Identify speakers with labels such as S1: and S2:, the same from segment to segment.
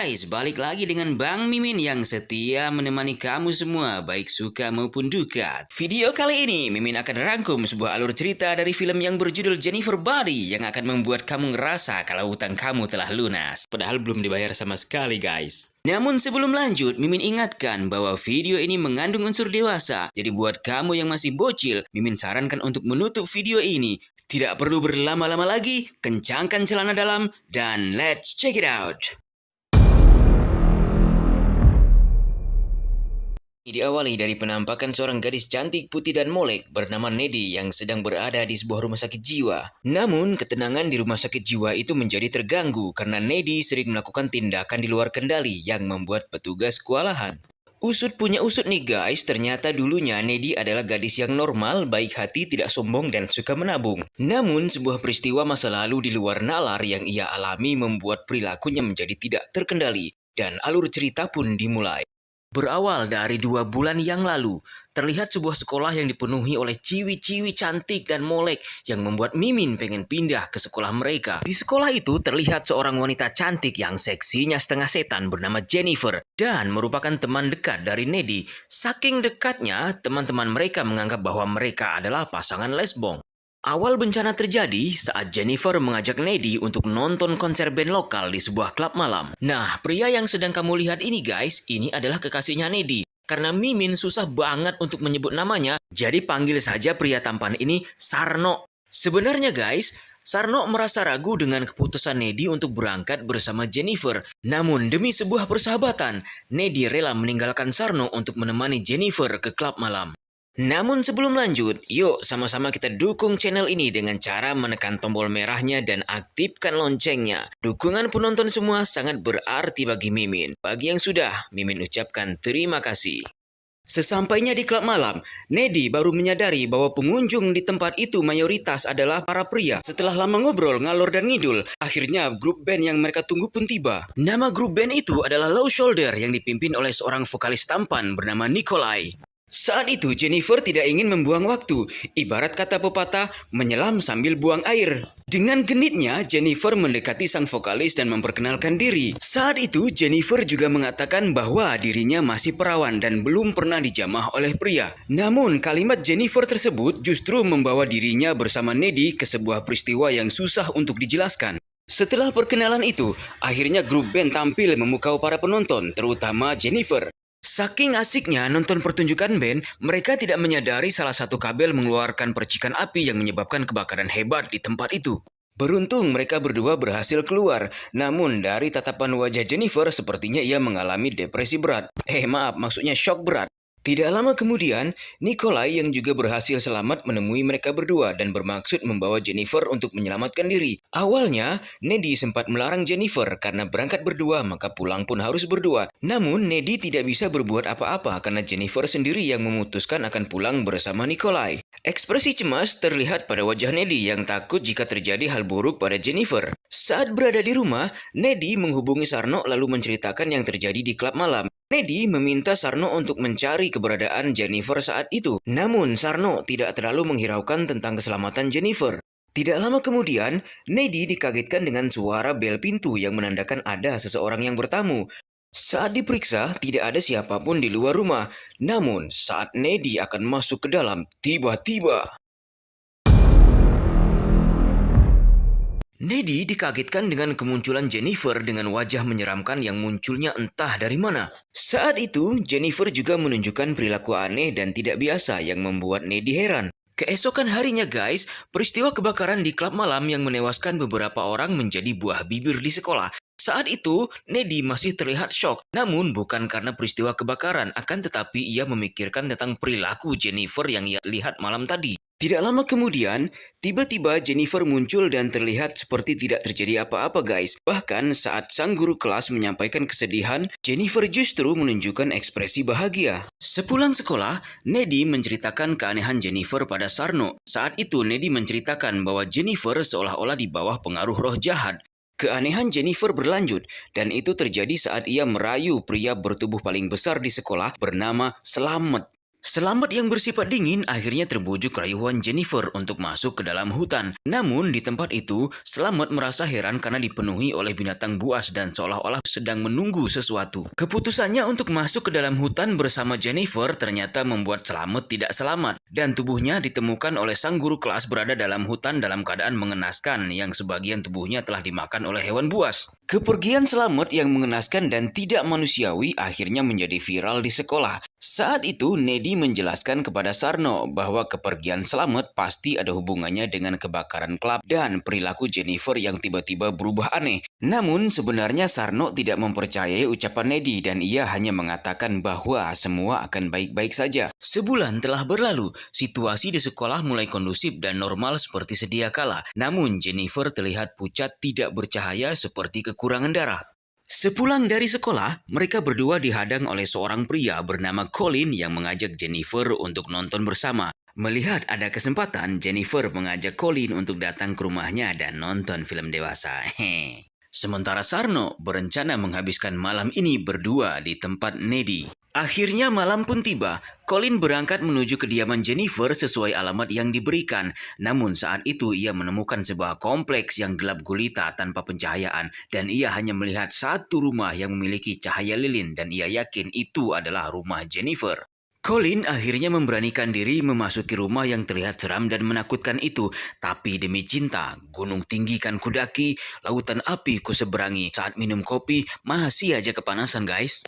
S1: guys, balik lagi dengan Bang Mimin yang setia menemani kamu semua, baik suka maupun duka. Video kali ini, Mimin akan rangkum sebuah alur cerita dari film yang berjudul Jennifer Body yang akan membuat kamu ngerasa kalau hutang kamu telah lunas. Padahal belum dibayar sama sekali, guys. Namun sebelum lanjut, Mimin ingatkan bahwa video ini mengandung unsur dewasa. Jadi buat kamu yang masih bocil, Mimin sarankan untuk menutup video ini. Tidak perlu berlama-lama lagi, kencangkan celana dalam, dan let's check it out. Diawali dari penampakan seorang gadis cantik, putih dan molek bernama Nedi yang sedang berada di sebuah rumah sakit jiwa. Namun, ketenangan di rumah sakit jiwa itu menjadi terganggu karena Nedi sering melakukan tindakan di luar kendali yang membuat petugas kewalahan. Usut punya usut nih guys, ternyata dulunya Nedi adalah gadis yang normal, baik hati, tidak sombong dan suka menabung. Namun, sebuah peristiwa masa lalu di luar nalar yang ia alami membuat perilakunya menjadi tidak terkendali dan alur cerita pun dimulai. Berawal dari 2 bulan yang lalu, terlihat sebuah sekolah yang dipenuhi oleh ciwi-ciwi cantik dan molek yang membuat Mimin pengen pindah ke sekolah mereka. Di sekolah itu terlihat seorang wanita cantik yang seksinya setengah setan bernama Jennifer dan merupakan teman dekat dari Nedi. Saking dekatnya, teman-teman mereka menganggap bahwa mereka adalah pasangan lesbong. Awal bencana terjadi saat Jennifer mengajak Nedi untuk nonton konser band lokal di sebuah klub malam. Nah, pria yang sedang kamu lihat ini guys, ini adalah kekasihnya Nedi. Karena Mimin susah banget untuk menyebut namanya, jadi panggil saja pria tampan ini Sarno. Sebenarnya guys, Sarno merasa ragu dengan keputusan Nedi untuk berangkat bersama Jennifer. Namun demi sebuah persahabatan, Nedi rela meninggalkan Sarno untuk menemani Jennifer ke klub malam. Namun sebelum lanjut, yuk sama-sama kita dukung channel ini dengan cara menekan tombol merahnya dan aktifkan loncengnya. Dukungan penonton semua sangat berarti bagi Mimin. Bagi yang sudah, Mimin ucapkan terima kasih. Sesampainya di klub malam, Nedi baru menyadari bahwa pengunjung di tempat itu mayoritas adalah para pria. Setelah lama ngobrol, ngalor dan ngidul, akhirnya grup band yang mereka tunggu pun tiba. Nama grup band itu adalah Low Shoulder yang dipimpin oleh seorang vokalis tampan bernama Nikolai. Saat itu Jennifer tidak ingin membuang waktu, ibarat kata pepatah, menyelam sambil buang air. Dengan genitnya, Jennifer mendekati sang vokalis dan memperkenalkan diri. Saat itu Jennifer juga mengatakan bahwa dirinya masih perawan dan belum pernah dijamah oleh pria. Namun kalimat Jennifer tersebut justru membawa dirinya bersama Nedi ke sebuah peristiwa yang susah untuk dijelaskan. Setelah perkenalan itu, akhirnya grup band tampil memukau para penonton, terutama Jennifer. Saking asiknya nonton pertunjukan band, mereka tidak menyadari salah satu kabel mengeluarkan percikan api yang menyebabkan kebakaran hebat di tempat itu. Beruntung mereka berdua berhasil keluar, namun dari tatapan wajah Jennifer sepertinya ia mengalami depresi berat. Maksudnya shock berat. Tidak lama kemudian, Nikolai yang juga berhasil selamat menemui mereka berdua dan bermaksud membawa Jennifer untuk menyelamatkan diri. Awalnya, Nedi sempat melarang Jennifer karena berangkat berdua maka pulang pun harus berdua. Namun, Nedi tidak bisa berbuat apa-apa karena Jennifer sendiri yang memutuskan akan pulang bersama Nikolai. Ekspresi cemas terlihat pada wajah Nedi yang takut jika terjadi hal buruk pada Jennifer. Saat berada di rumah, Nedi menghubungi Sarno lalu menceritakan yang terjadi di klub malam. Nedi meminta Sarno untuk mencari keberadaan Jennifer saat itu. Namun Sarno tidak terlalu menghiraukan tentang keselamatan Jennifer. Tidak lama kemudian, Nedi dikagetkan dengan suara bel pintu yang menandakan ada seseorang yang bertamu. Saat diperiksa, tidak ada siapapun di luar rumah. Namun, saat Nedi akan masuk ke dalam, tiba-tiba Nedi dikagetkan dengan kemunculan Jennifer dengan wajah menyeramkan yang munculnya entah dari mana. Saat itu, Jennifer juga menunjukkan perilaku aneh dan tidak biasa yang membuat Nedi heran. Keesokan harinya guys, peristiwa kebakaran di klub malam yang menewaskan beberapa orang menjadi buah bibir di sekolah. Saat itu, Nedi masih terlihat shock. Namun bukan karena peristiwa kebakaran, akan tetapi ia memikirkan tentang perilaku Jennifer yang ia lihat malam tadi. Tidak lama kemudian, tiba-tiba Jennifer muncul dan terlihat seperti tidak terjadi apa-apa guys. Bahkan saat sang guru kelas menyampaikan kesedihan, Jennifer justru menunjukkan ekspresi bahagia. Sepulang sekolah, Nedi menceritakan keanehan Jennifer pada Sarno. Saat itu Nedi menceritakan bahwa Jennifer seolah-olah di bawah pengaruh roh jahat. Keanehan Jennifer berlanjut, dan itu terjadi saat ia merayu pria bertubuh paling besar di sekolah bernama Slamet. Selamat yang bersifat dingin akhirnya terbujuk rayuan Jennifer untuk masuk ke dalam hutan. Namun di tempat itu, Selamat merasa heran karena dipenuhi oleh binatang buas dan seolah-olah sedang menunggu sesuatu. Keputusannya untuk masuk ke dalam hutan bersama Jennifer ternyata membuat Selamat tidak selamat. Dan tubuhnya ditemukan oleh sang guru kelas berada dalam hutan dalam keadaan mengenaskan yang sebagian tubuhnya telah dimakan oleh hewan buas. Kepergian Selamat yang mengenaskan dan tidak manusiawi akhirnya menjadi viral di sekolah. Saat itu, Nedi menjelaskan kepada Sarno bahwa kepergian Selamat pasti ada hubungannya dengan kebakaran klub dan perilaku Jennifer yang tiba-tiba berubah aneh. Namun, sebenarnya Sarno tidak mempercayai ucapan Nedi dan ia hanya mengatakan bahwa semua akan baik-baik saja. Sebulan telah berlalu, situasi di sekolah mulai kondusif dan normal seperti sedia kala. Namun, Jennifer terlihat pucat tidak bercahaya seperti kekurangan darah. Sepulang dari sekolah, mereka berdua dihadang oleh seorang pria bernama Colin yang mengajak Jennifer untuk nonton bersama. Melihat ada kesempatan, Jennifer mengajak Colin untuk datang ke rumahnya dan nonton film dewasa. Sementara Sarno berencana menghabiskan malam ini berdua di tempat Nedi. Akhirnya malam pun tiba. Colin berangkat menuju kediaman Jennifer sesuai alamat yang diberikan. Namun saat itu ia menemukan sebuah kompleks yang gelap gulita tanpa pencahayaan dan ia hanya melihat satu rumah yang memiliki cahaya lilin dan ia yakin itu adalah rumah Jennifer. Colin akhirnya memberanikan diri memasuki rumah yang terlihat seram dan menakutkan itu. Tapi demi cinta, gunung tinggi kan kudaki, lautan api kuseberangi. Saat minum kopi, masih aja kepanasan guys.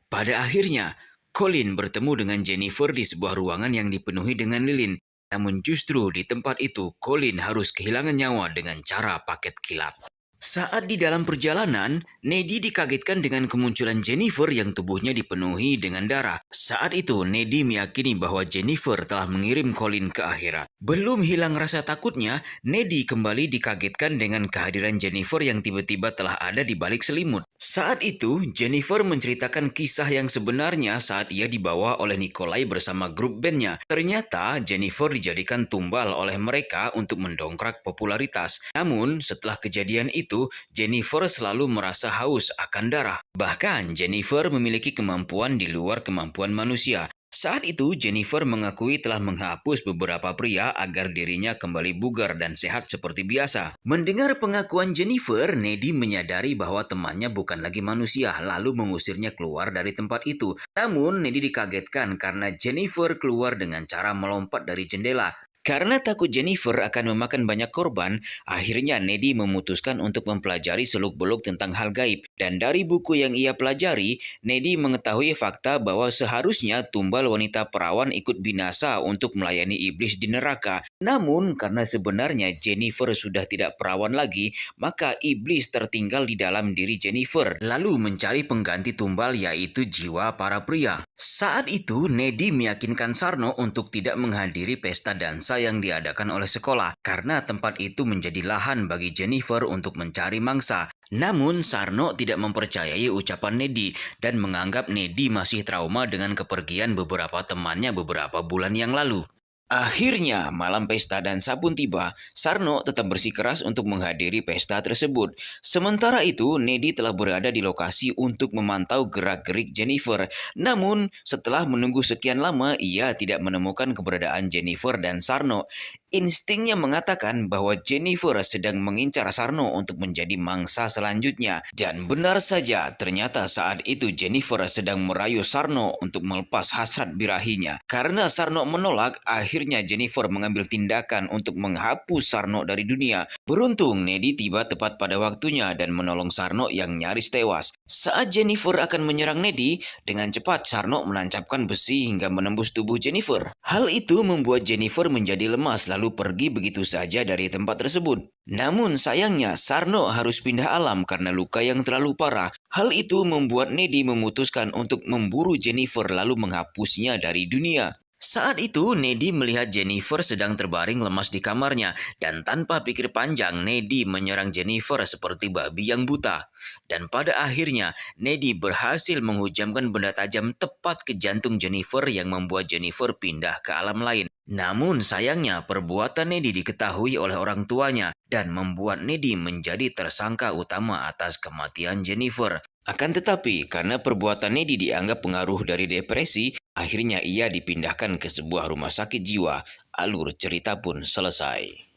S1: Pada akhirnya, Colin bertemu dengan Jennifer di sebuah ruangan yang dipenuhi dengan lilin. Namun justru di tempat itu, Colin harus kehilangan nyawa dengan cara paket kilat. Saat di dalam perjalanan, Nedi dikagetkan dengan kemunculan Jennifer yang tubuhnya dipenuhi dengan darah. Saat itu, Nedi meyakini bahwa Jennifer telah mengirim Colin ke akhirat. Belum hilang rasa takutnya, Nedi kembali dikagetkan dengan kehadiran Jennifer yang tiba-tiba telah ada di balik selimut. Saat itu, Jennifer menceritakan kisah yang sebenarnya saat ia dibawa oleh Nikolai bersama grup bandnya. Ternyata, Jennifer dijadikan tumbal oleh mereka untuk mendongkrak popularitas. Namun, setelah kejadian itu, Jennifer selalu merasa haus akan darah. Bahkan, Jennifer memiliki kemampuan di luar kemampuan manusia. Saat itu, Jennifer mengakui telah menghapus beberapa pria agar dirinya kembali bugar dan sehat seperti biasa. Mendengar pengakuan Jennifer, Nedi menyadari bahwa temannya bukan lagi manusia, lalu mengusirnya keluar dari tempat itu. Namun, Nedi dikagetkan karena Jennifer keluar dengan cara melompat dari jendela. Karena takut Jennifer akan memakan banyak korban, akhirnya Nedi memutuskan untuk mempelajari seluk-beluk tentang hal gaib. Dan dari buku yang ia pelajari, Nedi mengetahui fakta bahwa seharusnya tumbal wanita perawan ikut binasa untuk melayani iblis di neraka. Namun, karena sebenarnya Jennifer sudah tidak perawan lagi, maka iblis tertinggal di dalam diri Jennifer, lalu mencari pengganti tumbal yaitu jiwa para pria. Saat itu, Nedi meyakinkan Sarno untuk tidak menghadiri pesta dansa yang diadakan oleh sekolah karena tempat itu menjadi lahan bagi Jennifer untuk mencari mangsa. Namun Sarno tidak mempercayai ucapan Nedi dan menganggap Nedi masih trauma dengan kepergian beberapa temannya beberapa bulan yang lalu. Akhirnya, malam pesta dansa pun tiba. Sarno tetap bersikeras untuk menghadiri pesta tersebut. Sementara itu, Nedi telah berada di lokasi untuk memantau gerak-gerik Jennifer. Namun, setelah menunggu sekian lama, ia tidak menemukan keberadaan Jennifer dan Sarno. Instingnya mengatakan bahwa Jennifer sedang mengincar Sarno untuk menjadi mangsa selanjutnya. Dan benar saja, ternyata saat itu Jennifer sedang merayu Sarno untuk melepas hasrat birahinya. Karena Sarno menolak, akhirnya Jennifer mengambil tindakan untuk menghapus Sarno dari dunia. Beruntung, Nedi tiba tepat pada waktunya dan menolong Sarno yang nyaris tewas. Saat Jennifer akan menyerang Nedi, dengan cepat Sarno menancapkan besi hingga menembus tubuh Jennifer. Hal itu membuat Jennifer menjadi lemas lalu pergi begitu saja dari tempat tersebut. Namun sayangnya Sarno harus pindah alam karena luka yang terlalu parah. Hal itu membuat Nedi memutuskan untuk memburu Jennifer lalu menghapusnya dari dunia. Saat itu, Nedi melihat Jennifer sedang terbaring lemas di kamarnya dan tanpa pikir panjang, Nedi menyerang Jennifer seperti babi yang buta. Dan pada akhirnya, Nedi berhasil menghujamkan benda tajam tepat ke jantung Jennifer yang membuat Jennifer pindah ke alam lain. Namun sayangnya, perbuatan Nedi diketahui oleh orang tuanya dan membuat Nedi menjadi tersangka utama atas kematian Jennifer. Akan tetapi, karena perbuatan Nedi dianggap pengaruh dari depresi, Akhirnya ia dipindahkan ke sebuah rumah sakit jiwa. Alur cerita pun selesai.